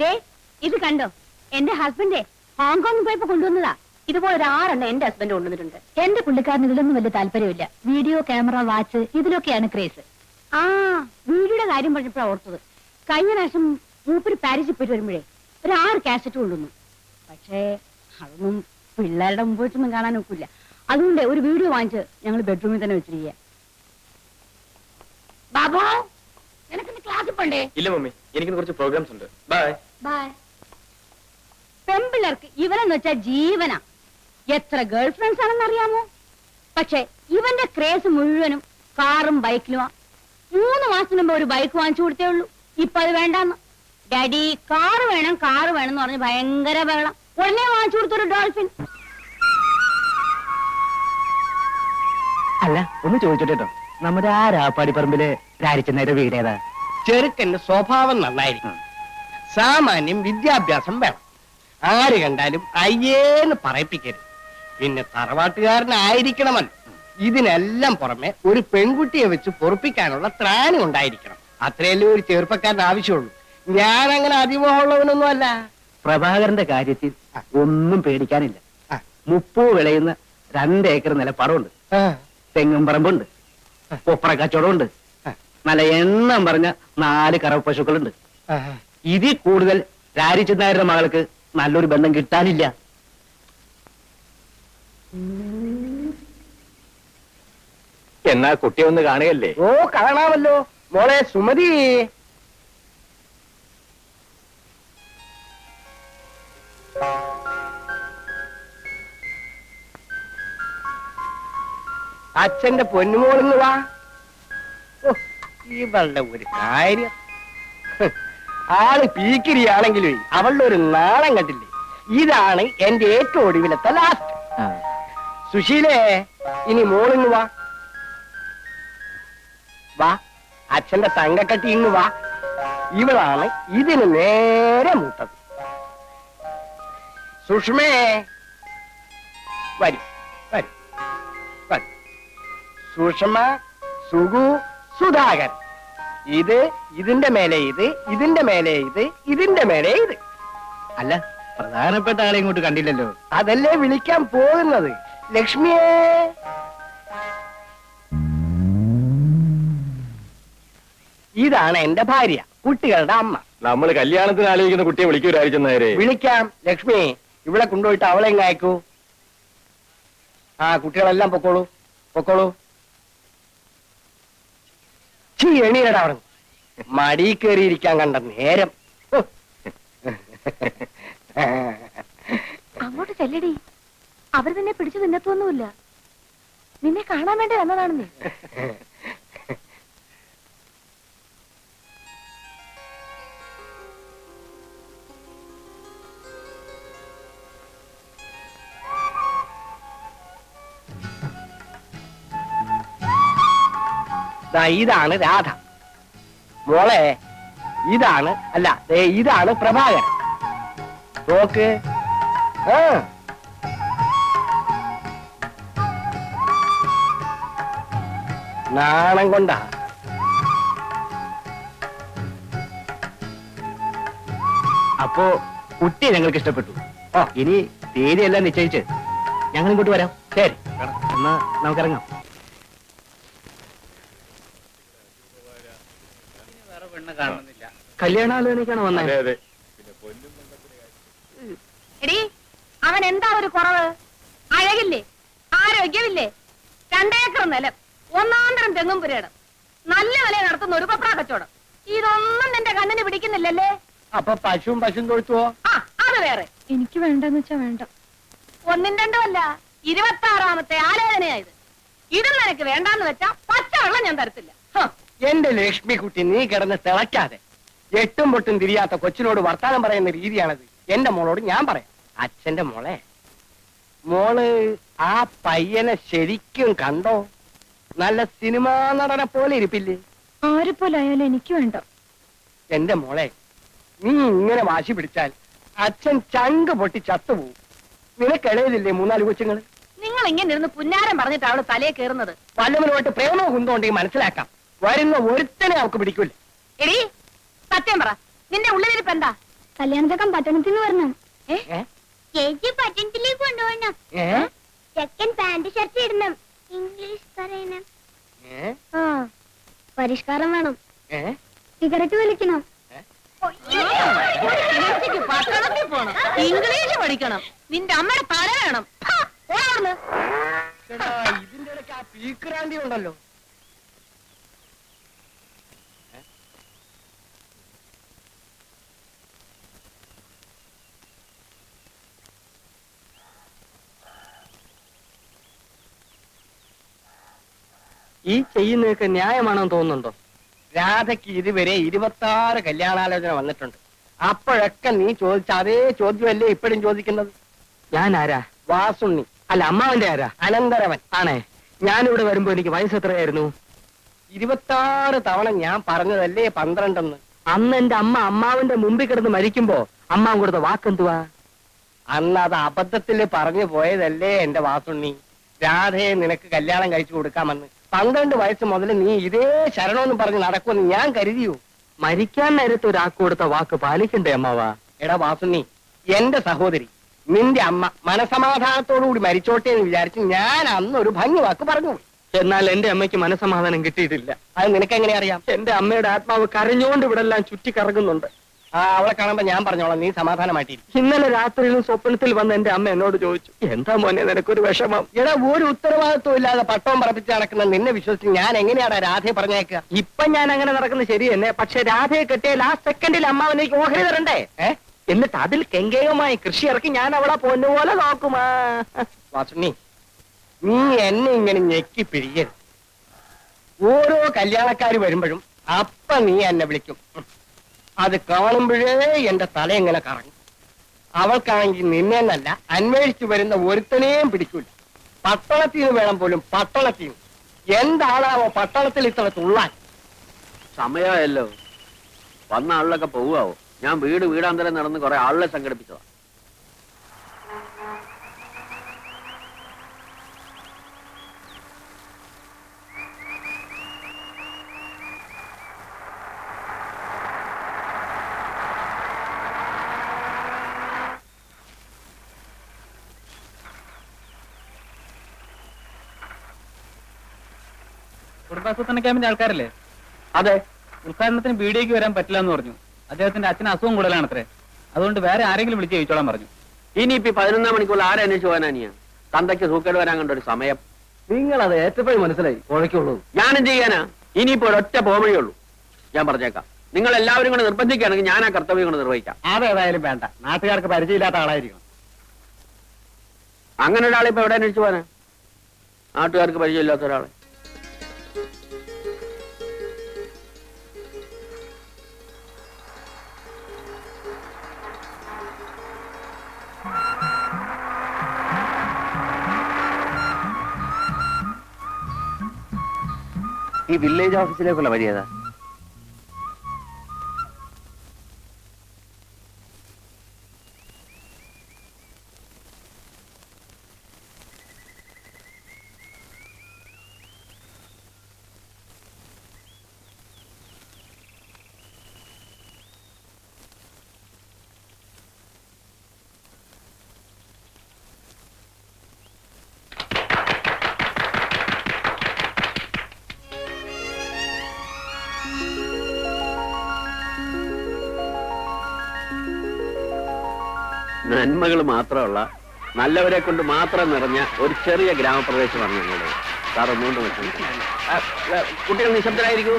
ദേ ഇത് കണ്ടോ, എന്റെ ഹസ്ബൻഡ് ഹോങ്കോങ്ങിൽ പോയപ്പോ കൊണ്ടുവന്നതാ. ഇതുപോലെ ഒരു 6 എന്റെ ഹസ്ബൻഡ് കൊണ്ടുവന്നിട്ടുണ്ട്. എന്റെ പുള്ളിക്കാരന് ഇതിലൊന്നും വലിയ താല്പര്യമില്ല. വീഡിയോ, ക്യാമറ, വാച്ച് ഇതിലൊക്കെയാണ് ക്രേസ്. ആ വീഡിയോയുടെ കാര്യം പറഞ്ഞപ്പോഴാണ് ഓർത്തത്. കഴിഞ്ഞ പ്രാവശ്യം മൂപ്പര് പാരീസിൽ പോയിട്ട് വരുമ്പോഴേ ഒരു 6 കാസറ്റ് കൊണ്ടുവന്നു. പക്ഷേ അതൊന്നും പിള്ളേരുടെ മുമ്പ് വെച്ചൊന്നും കാണാൻ ഒക്കില്ല. അതുകൊണ്ട് ഒരു വീഡിയോ വാങ്ങിച്ച് ഞങ്ങൾ ബെഡ്റൂമിൽ തന്നെ വെച്ചിരിക്കുക. ബാബു, നിനക്ക് ക്ലാസ്സിൽ പോണ്ടേ? ഇല്ല മമ്മി, എനിക്ക് കുറച്ച് പ്രോഗ്രാംസ് ഉണ്ട്. Bye bye. പെമ്പിള്ളേർക്ക് ഇവനെന്ന് വെച്ചാൽ ജീവനാ. എത്ര ഗേൾ ഫ്രണ്ട്സ് ആണെന്ന് അറിയാമോ? പക്ഷെ ഇവന്റെ ക്രേസ് മുഴുവനും കാറും ബൈക്കിലുമാ. 3 മാസത്തിന് മുമ്പ് ഒരു ബൈക്ക് വാങ്ങിച്ചു കൊടുത്തേ ഉള്ളൂ. ഇപ്പൊ അത് വേണ്ടാന്ന്. ഡാഡി കാറ് വേണം എന്ന് പറഞ്ഞ് ഭയങ്കര ബഹളം. ഉടനെ വാങ്ങിച്ചു കൊടുത്തൊരു ഡോൾഫിൻ. അല്ല, ഒന്ന് ചോദിച്ചോട്ടോ, നമ്മുടെ ആ രാപ്പാടിപ്പറമ്പില് രാരിച്ചെന്നേരെ വീട് ഏതാ? ചെറുക്കന്റെ സ്വഭാവം നന്നായിരിക്കും, സാമാന്യം വിദ്യാഭ്യാസം വേണം, ആര് കണ്ടാലും അയ്യേന്ന് പറയിപ്പിക്കരുത്, പിന്നെ തറവാട്ടുകാരനായിരിക്കണമല്ലോ. ഇതിനെല്ലാം പുറമെ ഒരു പെൺകുട്ടിയെ വെച്ച് പൊറപ്പിക്കാനുള്ള ത്രാണി ഉണ്ടായിരിക്കണം. അത്രയല്ലേ ഒരു ചെറുപ്പക്കാരന് ആവശ്യമുള്ളൂ. ഞാൻ അങ്ങനെ അതിമോഹമുള്ളവനൊന്നും അല്ല. പ്രഭാകരന്റെ കാര്യത്തിൽ ഒന്നും പേടിക്കാനില്ല. 30 വിളയുന്ന 2 ഏക്കർ നിലപ്പാടമുണ്ട്, തെങ്ങും പറമ്പുണ്ട്, കൊപ്ര കച്ചവടമുണ്ട്, നല്ല എണ്ണം പറഞ്ഞ 4 കറവ പശുക്കളുണ്ട്. ഇതിൽ കൂടുതൽ രാരിച്ചെന്നാരുടെ മകൾക്ക് നല്ലൊരു ബന്ധം കിട്ടാനില്ല. എന്നാ കുട്ടിയെ ഒന്ന് കാണുകയല്ലേ? ഓ കാണാമല്ലോ. മോളെ സുമതി, അച്ഛന്റെ പൊന്നുമോളിന്ന് വാ. ഓ ഇവളുടെ ഒരു കാര്യം, ആള് പീക്കിരിയാണെങ്കിലും അവളുടെ ഒരു നാളം കണ്ടില്ലേ? ഇതാണ് എന്റെ ഏറ്റവും ഒടുവിലത്തെ ലാസ്റ്റ്. സുശീലേ, ഇനി മോളിന്ന് വാ. വാ, അച്ഛന്റെ തങ്കക്കട്ടി ഇന്ന് വാ. ഇവളാണ് ഇതിന് നേരെ മൂത്തത്. സുഷ്മേ, വരൂ വരൂ വരൂ. സുഷമ, സുഗു, സുധാകരൻ. ഇത്, ഇതിന്റെ മേലെ ഇത്, ഇതിന്റെ മേലെ ഇത്, ഇതിന്റെ മേലെ ഇത്. അല്ല, പ്രധാനപ്പെട്ട ആളെ ഇങ്ങോട്ട് കണ്ടില്ലല്ലോ. അതല്ലേ വിളിക്കാൻ പോകുന്നത്. ലക്ഷ്മിയെ, ഇതാണ് എന്റെ ഭാര്യ, കുട്ടികളുടെ അമ്മ. നമ്മൾ കല്യാണത്തിന് ആലോചിക്കുന്ന കുട്ടിയെ വിളിക്കൂ രാരിച്ചെന്നേരെ. വിളിക്കാം. ലക്ഷ്മി, ഇവിടെ കൊണ്ടുപോയിട്ട് അവളെ എങ്ങ് അയക്കൂ. ആ കുട്ടികളെല്ലാം പൊക്കോളൂ പൊക്കോളൂ. എണീരടാ അവിടെ, മടി കയറിയിരിക്കാൻ കണ്ട നേരം. അങ്ങോട്ട് ചെല്ലടി, അവർ നിന്നെ പിടിച്ചു നിന്നത്തൊന്നുമില്ല. നിന്നെ കാണാൻ വേണ്ടി വന്നതാണെന്നേ. ഇതാണ് രാധ. മോളെ, ഇതാണ് അല്ല ഇതാണ് പ്രഭാകരൻ. നോക്ക്. നാണം കൊണ്ടാ. അപ്പോ കുട്ടിയെ ഞങ്ങൾക്ക് ഇഷ്ടപ്പെട്ടു. ഇനി തീയതിയെല്ലാം നിശ്ചയിച്ച് ഞങ്ങൾ ഇങ്ങോട്ട് വരാം. ശരി, എന്നാ നമുക്കിറങ്ങാം. കല്യാണാലോചനയ്ക്കാണ് വന്നത്. എടി, അവൻ എന്താ ഒരു കുറവ്? അഴകില്ലേ, ആരോഗ്യമില്ലേ, 2 ഏക്കർ നിലം, 1 തെങ്ങും പുരയിടം, നല്ല വില നടത്തുന്ന ഒരു കൊപ്ര കച്ചവടം. ഇതൊന്നും നിന്റെ കണ്ണിന് പിടിക്കുന്നില്ലല്ലേ? അപ്പൊ പശുവും തൊഴുത്തുവോ? ആ, അത് വേറെ. എനിക്ക് വേണ്ടെന്ന് വെച്ചാ വേണ്ട. 1 2 അല്ല, 26ാമത്തെ ആലോചനയായത്. ഇത് നിനക്ക് വേണ്ടാന്ന് വെച്ചാ പച്ചവെള്ളം ഞാൻ തരത്തില്ല. എന്റെ ലക്ഷ്മി കുട്ടി, നീ കിടന്ന് തിളയ്ക്കാതെ. 8ഉം പൊട്ടും തിരിയാത്ത കൊച്ചിനോട് വർത്താനം പറയുന്ന രീതിയാണത്. എന്റെ മോളോട് ഞാൻ പറയാം. അച്ഛന്റെ മോളെ, മോള് ആ പയ്യനെ ശരിക്കും കണ്ടോ? നല്ല സിനിമാ നടനെ പോലെ ഇരിപ്പില്ലേ? ആരെപ്പോലായാലും എനിക്ക് വേണ്ട. എന്റെ മോളെ, നീ ഇങ്ങനെ വാശി പിടിച്ചാൽ അച്ഛൻ ചങ്ക് പൊട്ടി ചത്തുപോകും. നിനക്കിളയിലില്ലേ 3-4 കൊച്ചുങ്ങള്? നിങ്ങൾ ഇങ്ങനെ ഇരുന്ന് പുന്നാരം പറഞ്ഞിട്ട് അവള് തലയെ കയറുന്നത്. വല്ലവനുമായിട്ട് പ്രേമവും കുന്തോണ്ടെങ്കിൽ മനസ്സിലാക്കാം. വരുന്ന ഒരുത്തനെ അവൾക്ക് പിടിക്കൂല. എടി, സത്യം പറ, നിന്റെ ഉള്ളിലിരിപ്പ് എന്താ? കല്യാണത്തൊക്കെ പട്ടണത്തിൽ നിന്ന് വരണം ഏ? ചേച്ചി പട്ടണത്തിലേക്ക് കൊണ്ടുപോകണം ഏ? ചെക്കൻ പാന്റ് ഷർട്ട് ഇടണം ഇംഗ്ലീഷ് പറയണം ഏ? ആ പരിഷ്കാരം വേണം ഏ? സിഗരറ്റ് വലിക്കണം ഏ? പട്ടണത്തിൽ പോണം ഇംഗ്ലീഷ് പഠിക്കണം നിന്റെ അമ്മയുടെ തല വേണം എടാ, ഇതിന്റെ ഇടയ്ക്ക് ആ പീക്രാന്തി ഉണ്ടല്ലോ. ഈ ചെയ്യുന്നതൊക്കെ ന്യായമാണെന്ന് തോന്നുന്നുണ്ടോ? രാധയ്ക്ക് ഇതുവരെ 26 കല്യാണാലോചന വന്നിട്ടുണ്ട്. അപ്പോഴൊക്കെ നീ ചോദിച്ച അതേ ചോദ്യമല്ലേ ഇപ്പോഴും ചോദിക്കുന്നത്? ഞാൻ ആരാ? വാസുണ്ണി. അല്ല, അമ്മാവന്റെ ആരാ? അനന്തരവൻ. ആണേ, ഞാനിവിടെ വരുമ്പോ എനിക്ക് വയസ്സ് എത്രയായിരുന്നു? 26 തവണ ഞാൻ പറഞ്ഞതല്ലേ 12. അന്ന് എന്റെ അമ്മ അമ്മാവന്റെ മുമ്പിൽ കിടന്ന് മരിക്കുമ്പോ അമ്മാവൻ കൊടുത്ത വാക്കെന്തുവാ? അന്ന് അത് അബദ്ധത്തിൽ പറഞ്ഞു പോയതല്ലേ എന്റെ വാസുണ്ണി. രാധയെ നിനക്ക് കല്യാണം കഴിച്ചു കൊടുക്കാമെന്ന് 12 വയസ്സ് മുതൽ നീ ഇതേ ശരണമെന്ന് പറഞ്ഞ് നടക്കുമെന്ന് ഞാൻ കരുതിയോ? മരിക്കാൻ നേരത്തെ ഒരാൾക്ക് കൊടുത്ത വാക്ക് പാലിക്കണ്ടേ അമ്മാവാ? എടാ വാസുണ്ണി, എന്റെ സഹോദരി നിന്റെ അമ്മ മനസമാധാനത്തോടുകൂടി മരിച്ചോട്ടെ എന്ന് വിചാരിച്ച് ഞാൻ അന്ന് ഒരു ഭംഗി വാക്ക് പറഞ്ഞു. എന്നാൽ എന്റെ അമ്മയ്ക്ക് മനസ്സമാധാനം കിട്ടിയിട്ടില്ല. അത് നിനക്ക് എങ്ങനെ അറിയാം? എന്റെ അമ്മയുടെ ആത്മാവ് കരഞ്ഞുകൊണ്ട് ഇവിടെ എല്ലാം ചുറ്റി കറങ്ങുന്നുണ്ട്. ആ അവളെ കാണുമ്പോ ഞാൻ പറഞ്ഞോളാം, നീ സമാധാനമായിട്ടിരിക്കും. ഇന്നലെ രാത്രിയിലും സ്വപ്നത്തിൽ വന്ന് എന്റെ അമ്മ എന്നോട് ചോദിച്ചു, എന്താ മോനെ നിനക്കൊരു വിഷമം? എടാ, ഒരു ഉത്തരവാദിത്വം ഇല്ലാതെ പട്ടവും പറപ്പിച്ച് നടക്കുന്ന നിന്നെ വിശ്വസിച്ച് ഞാൻ എങ്ങനെയാടാ രാധയെ പറഞ്ഞേക്കുക? ഇപ്പൊ ഞാൻ അങ്ങനെ നടക്കുന്നത് ശരി തന്നെ. പക്ഷെ രാധയെ കെട്ടിയാൽ ആ സെക്കൻഡിൽ അമ്മാവനേക്ക് ഓഹരി തരണ്ടേ? എന്നിട്ട് അതിൽ കെങ്കേയമായി കൃഷി ഇറക്കി ഞാൻ അവളെ പൊന്നുപോലെ നോക്കുമാ. വാസുണ്ണി, നീ എന്നെ ഇങ്ങനെ ഞെക്കി പിഴിയരുത്. ഓരോ കല്യാണക്കാര് വരുമ്പോഴും അപ്പ നീ എന്നെ വിളിക്കും. അത് കാണുമ്പോഴേ എന്റെ തല എങ്ങനെ കറങ്ങും. അവൾക്കാണെങ്കിൽ നിന്നെ എന്നല്ല അന്വേഷിച്ചു വരുന്ന ഒരുത്തനെയും പിടിക്കൂല. പട്ടണത്തിൽ നിന്ന് വേണം പോലും, പട്ടണത്തിൽ നിന്ന്. എന്താണാവോ പട്ടണത്തിൽ ഇത്ര തുള്ളാൻ? സമയമല്ലോ, വന്ന ആളിലൊക്കെ പോവാവോ? ഞാൻ വീടാന്തരം നടന്ന് കുറെ ആളുകളെ സംഘടിപ്പിച്ചതാ. കുടുംബാസൂത്രണ ക്യാമ്പിന്റെ ആൾക്കാരല്ലേ? അതെ. ഉദ്ഘാടനത്തിന് വീഡിയോക്ക് വരാൻ പറ്റില്ല എന്ന് പറഞ്ഞു. അദ്ദേഹത്തിന്റെ അച്ഛന് അസുഖം കൂടുതലാണത്രേ. അതുകൊണ്ട് വേറെ ആരെങ്കിലും വിളിച്ച് ചോദിച്ചോളാൻ പറഞ്ഞു. ഇനിയിപ്പോ 11 മണിക്കൂർ ആരെ അന്വേഷിച്ചു പോകാനാ? നീ തന്തയ്ക്ക് സൂക്കേട് വരാൻ കണ്ട ഒരു സമയം. നിങ്ങളത് ഏറ്റപ്പോഴും മനസ്സിലായി, കുഴയ്ക്കുള്ളൂ. ഞാനും ചെയ്യാനാ? ഇനിയിപ്പോ ഒരൊറ്റ പോവഴിയുള്ളൂ. ഞാൻ പറഞ്ഞേക്കാം, നിങ്ങൾ എല്ലാവരും കൂടെ നിർബന്ധിക്കുകയാണെങ്കിൽ ഞാൻ ആ കർത്തവ്യം കൊണ്ട് നിർവഹിക്കാം. അതേതായാലും വേണ്ട, നാട്ടുകാർക്ക് പരിചയമില്ലാത്ത ആളായിരിക്കണം. അങ്ങനെ ഒരാളെ ഇപ്പൊ എവിടെ അന്വേഷിച്ചു പോകാനാ? നാട്ടുകാർക്ക് പരിചയമില്ലാത്ത ഒരാളെ. ഈ വില്ലേജ് ഓഫീസിലേക്കുള്ള വഴി ഏതാ? നന്മകൾ മാത്രമുള്ള, നല്ലവരെ കൊണ്ട് മാത്രം നിറഞ്ഞ ഒരു ചെറിയ ഗ്രാമപ്രദേശമാണ് ഞങ്ങളുടെ. സാർ ഒന്നുകൊണ്ട് കുട്ടികൾ നിശബ്ദരായിരിക്കൂ.